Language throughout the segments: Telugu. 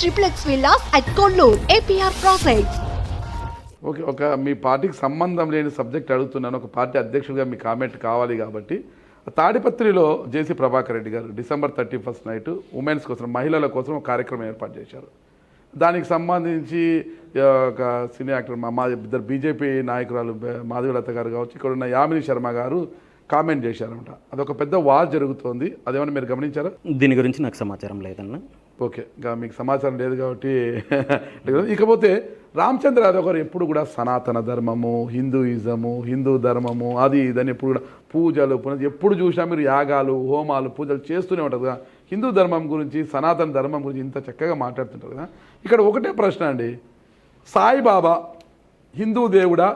triplex villas at Kollur, APR Projects. Okay, మీ పార్టీకి సంబంధం లేని సబ్జెక్ట్ అడుగుతున్నాను. ఒక పార్టీ అధ్యక్షుడిగా మీ కామెంట్ కావాలి కాబట్టి, తాడిపత్రిలో జేసీ ప్రభాకర్ రెడ్డి గారు December 31st నైట్ ఉమెన్స్ కోసం, మహిళల కోసం ఒక కార్యక్రమం ఏర్పాటు చేశారు. దానికి సంబంధించి ఒక సినీ యాక్టర్ మా ఇద్దరు బీజేపీ నాయకురాలు మాధవీలత గారు కావచ్చు, ఇక్కడ ఉన్న యామిని శర్మ గారు కామెంట్ చేశారన్నమాట. అదొక పెద్ద వార్ జరుగుతోంది, అదేమన్నా మీరు గమనించారా? దీని గురించి నాకు సమాచారం లేదన్న. ఓకే, ఇంకా మీకు సమాచారం లేదు కాబట్టి ఇకపోతే రామచంద్ర యాదవ్ గారు ఎప్పుడు కూడా సనాతన ధర్మము, హిందూయిజము, హిందూ ధర్మము, అది ఇదని ఎప్పుడు కూడా పూజలు ఎప్పుడు చూసినా మీరు యాగాలు, హోమాలు, పూజలు చేస్తూనే ఉంటారు కదా. హిందూ ధర్మం గురించి, సనాతన ధర్మం గురించి ఇంత చక్కగా మాట్లాడుతుంటారు కదా. ఇక్కడ ఒకటే ప్రశ్న అండి, సాయిబాబా హిందూ దేవుడా,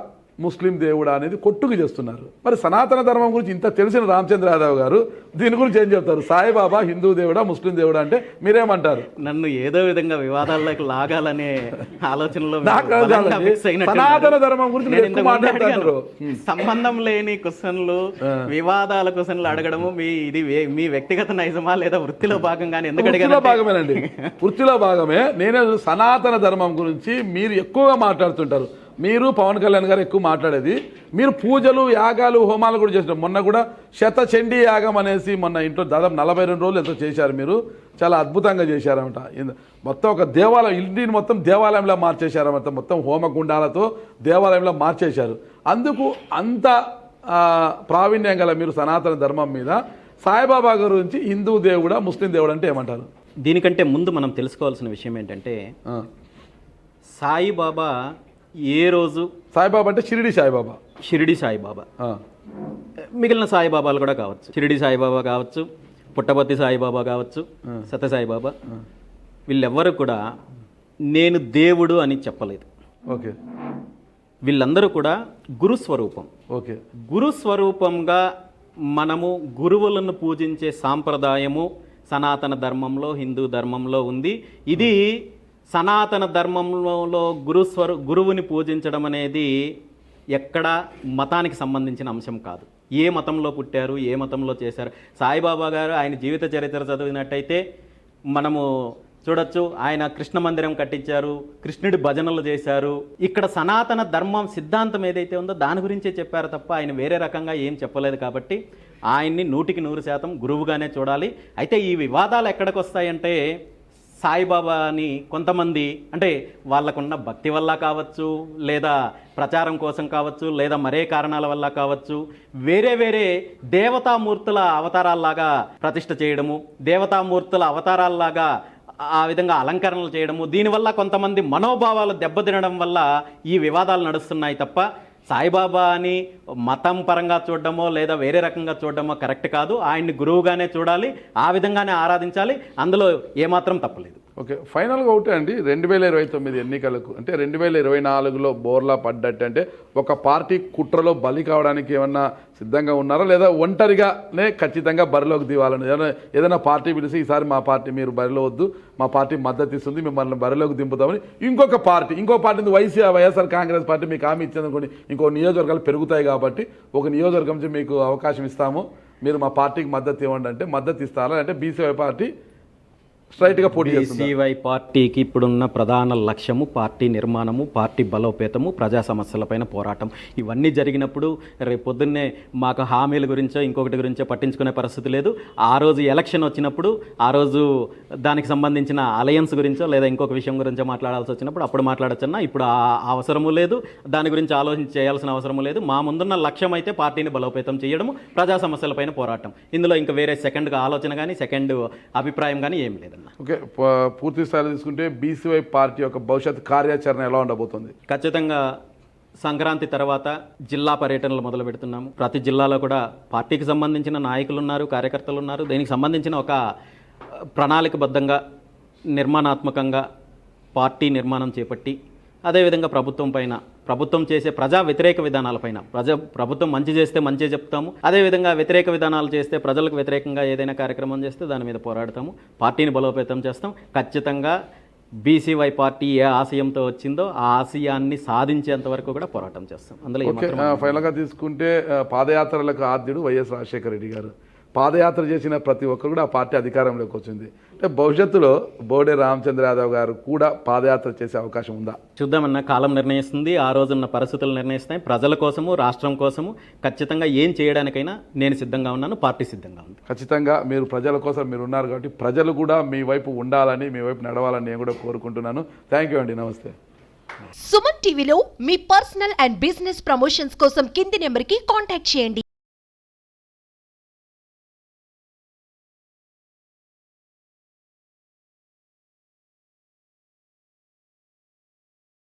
ముస్లిం దేవుడా అనేది కొట్టుకు చేస్తున్నారు. మరి సనాతన ధర్మం గురించి ఇంత తెలిసిన రామచంద్ర యాదవ్ గారు దీని గురించి ఏం చెప్తారు? సాయిబాబా హిందూ దేవుడా, ముస్లిం దేవుడా అంటే మీరేమంటారు? నన్ను ఏదో విధంగా వివాదాల్లోకి లాగాలనే ఆలోచనలో సనాతన ధర్మం గురించి మాట్లాడుతున్నారు. సంబంధం లేని క్వశ్చన్లు, వివాదాల క్వశ్చన్లు అడగడము మీ వ్యక్తిగత నైజమా లేదా వృత్తిలో భాగంగానే? ఎందుకు అడిగారు? భాగమేనండి, వృత్తిలో భాగమే. నేనే సనాతన ధర్మం గురించి మీరు ఎక్కువగా మాట్లాడుతుంటారు. మీరు పవన్ కళ్యాణ్ గారు ఎక్కువ మాట్లాడేది, మీరు పూజలు, యాగాలు, హోమాలు కూడా చేసినారు. మొన్న కూడా శతచండీ యాగం అనేసి మొన్న ఇంట్లో దాదాపు 42 రోజులు ఎంతో చేశారు. మీరు చాలా అద్భుతంగా చేశారన్నమాట. మొత్తం ఒక దేవాలయం, ఇంటిని మొత్తం దేవాలయంలో మార్చేశారన్నమాట. మొత్తం హోమగుండాలతో దేవాలయంలో మార్చేశారు. అందుకు అంత ప్రావీణ్యం గల మీరు సనాతన ధర్మం మీద సాయిబాబా గురించి హిందూ దేవుడా, ముస్లిం దేవుడు అంటే ఏమంటారు? దీనికంటే ముందు మనం తెలుసుకోవాల్సిన విషయం ఏంటంటే, సాయిబాబా ఏ రోజు, సాయిబాబా అంటే షిరిడి సాయిబాబా, మిగిలిన సాయిబాబాలు కూడా కావచ్చు, షిరిడి సాయిబాబా కావచ్చు, పుట్టపర్తి సాయిబాబా కావచ్చు, సత్య సాయిబాబా, వీళ్ళెవ్వరూ కూడా నేను దేవుడు అని చెప్పలేదు. ఓకే, వీళ్ళందరూ కూడా గురుస్వరూపం. ఓకే, గురుస్వరూపంగా మనము గురువులను పూజించే సాంప్రదాయము సనాతన ధర్మంలో, హిందూ ధర్మంలో ఉంది. ఇది సనాతన ధర్మంలో గురువుని పూజించడం అనేది ఎక్కడ మతానికి సంబంధించిన అంశం కాదు. ఏ మతంలో పుట్టారు, ఏ మతంలో చేశారు. సాయిబాబా గారు ఆయన జీవిత చరిత్ర చదివినట్టయితే మనము చూడొచ్చు, ఆయన కృష్ణ మందిరం కట్టించారు, కృష్ణుడి భజనలు చేశారు. ఇక్కడ సనాతన ధర్మం సిద్ధాంతం ఏదైతే ఉందో దాని గురించే చెప్పారు తప్ప ఆయన వేరే రకంగా ఏం చెప్పలేదు. కాబట్టి ఆయన్ని 100% గురువుగానే చూడాలి. అయితే ఈ వివాదాలు ఎక్కడికి వస్తాయంటే, సాయిబాబాని కొంతమంది అంటే వాళ్ళకున్న భక్తి వల్ల కావచ్చు, లేదా ప్రచారం కోసం కావచ్చు, లేదా మరే కారణాల వల్ల కావచ్చు, వేరే వేరే దేవతామూర్తుల అవతారాల్లాగా ప్రతిష్ఠ చేయడము, దేవతామూర్తుల అవతారాల్లాగా ఆ విధంగా అలంకరణలు చేయడము, దీనివల్ల కొంతమంది మనోభావాలు దెబ్బతినడం వల్ల ఈ వివాదాలు నడుస్తున్నాయి తప్ప సాయిబాబా అని మతం పరంగా చూడడమో లేదా వేరే రకంగా చూడడమో కరెక్ట్ కాదు. ఆయన్ని గురువుగానే చూడాలి, ఆ విధంగానే ఆరాధించాలి. అందులో ఏమాత్రం తప్పలేదు. ఓకే, ఫైనల్గా ఒకటే అండి, 2029 ఎన్నికలకు అంటే 2024లో బోర్లా పడ్డట్టు అంటే ఒక పార్టీ కుట్రలో బలి కావడానికి ఏమన్నా సిద్ధంగా ఉన్నారా, లేదా ఒంటరిగానే ఖచ్చితంగా బరిలోకి దివాలని ఏదైనా పార్టీ పిలిచి ఈసారి మా పార్టీ మీరు బరిలో వద్దు, మా పార్టీ మద్దతు ఇస్తుంది, మిమ్మల్ని బరిలోకి దింపుతామని ఇంకో పార్టీ వైఎస్ఆర్ కాంగ్రెస్ పార్టీ మీకు హామీ ఇచ్చిందనుకోండి, ఇంకో నియోజకవర్గాలు పెరుగుతాయి కాబట్టి ఒక నియోజకవర్గం నుంచి మీకు అవకాశం ఇస్తాము, మీరు మా పార్టీకి మద్దతు ఇవ్వండి అంటే మద్దతు ఇస్తారా? అంటే బీసీవై పార్టీ స్ట్రైట్గా పోటీ చేస్తుంది. బీసీవై పార్టీకి ఇప్పుడున్న ప్రధాన లక్ష్యము పార్టీ నిర్మాణము, పార్టీ బలోపేతము, ప్రజా సమస్యలపైన పోరాటం. ఇవన్నీ జరిగినప్పుడు రేపు పొద్దున్నే మాకు హామీల గురించో ఇంకొకటి గురించో పట్టించుకునే పరిస్థితి లేదు. ఆ రోజు ఎలక్షన్ వచ్చినప్పుడు, ఆ రోజు దానికి సంబంధించిన అలయన్స్ గురించో లేదా ఇంకొక విషయం గురించో మాట్లాడాల్సి వచ్చినప్పుడు అప్పుడు మాట్లాడచ్చన్నా. ఇప్పుడు ఆ అవసరము లేదు, దాని గురించి ఆలోచన చేయాల్సిన అవసరము లేదు. మా ముందున్న లక్ష్యం అయితే పార్టీని బలోపేతం చేయడము, ప్రజా సమస్యలపైన పోరాటం. ఇందులో ఇంకా వేరే సెకండ్ ఆలోచన కానీ సెకండ్ అభిప్రాయం కానీ ఏం లేదు. ఓకే, పూర్తి స్థాయిలో తీసుకుంటే బీసీవై పార్టీ యొక్క భవిష్యత్ కార్యాచరణ ఎలా ఉండబోతుంది? ఖచ్చితంగా సంక్రాంతి తర్వాత జిల్లా పర్యటనలు మొదలు పెడుతున్నాము. ప్రతి జిల్లాలో కూడా పార్టీకి సంబంధించిన నాయకులు ఉన్నారు, కార్యకర్తలు ఉన్నారు. దీనికి సంబంధించిన ఒక ప్రణాళికబద్ధంగా, నిర్మాణాత్మకంగా పార్టీ నిర్మాణం చేపట్టి, అదేవిధంగా ప్రభుత్వం చేసే ప్రజా వ్యతిరేక విధానాలపైన ప్రభుత్వం మంచి చేస్తే మంచి చెప్తాము, అదేవిధంగా వ్యతిరేక విధానాలు చేస్తే, ప్రజలకు వ్యతిరేకంగా ఏదైనా కార్యక్రమం చేస్తే దాని మీద పోరాడతాము, పార్టీని బలోపేతం చేస్తాం. ఖచ్చితంగా బీసీవై పార్టీ ఏ ఆశయంతో వచ్చిందో ఆ ఆశయాన్ని సాధించేంత వరకు కూడా పోరాటం చేస్తాం. అందులో ఫైనల్గా తీసుకుంటే పాదయాత్రలకు ఆద్యుడు వైఎస్ రాజశేఖర రెడ్డి గారు, పాదయాత్ర చేసిన ప్రతి ఒక్కరు కూడా ఆ పార్టీ అధికారంలోకి వచ్చింది. అంటే భవిష్యత్తులో బోడే రామచంద్ర యాదవ్ గారు కూడా పాదయాత్ర చేసే అవకాశం ఉందా? చూద్దామన్న, కాలం నిర్ణయిస్తుంది, ఆ రోజున్న పరిస్థితులు నిర్ణయిస్తాయి. ప్రజల కోసము, రాష్ట్రం కోసము ఖచ్చితంగా ఏం చేయడానికైనా నేను సిద్ధంగా ఉన్నాను, పార్టీ సిద్ధంగా ఉంది. ఖచ్చితంగా మీరు ప్రజల కోసం మీరు ఉన్నారు కాబట్టి ప్రజలు కూడా మీ వైపు ఉండాలని, మీ వైపు నడవాలని నేను కూడా కోరుకుంటున్నాను. థ్యాంక్ యూ అండి, నమస్తే. సుమన్ టీవీలో మీ పర్సనల్ అండ్ బిజినెస్ ప్రమోషన్స్ కోసం కింది నెంబర్కి కాంటాక్ట్ చేయండి.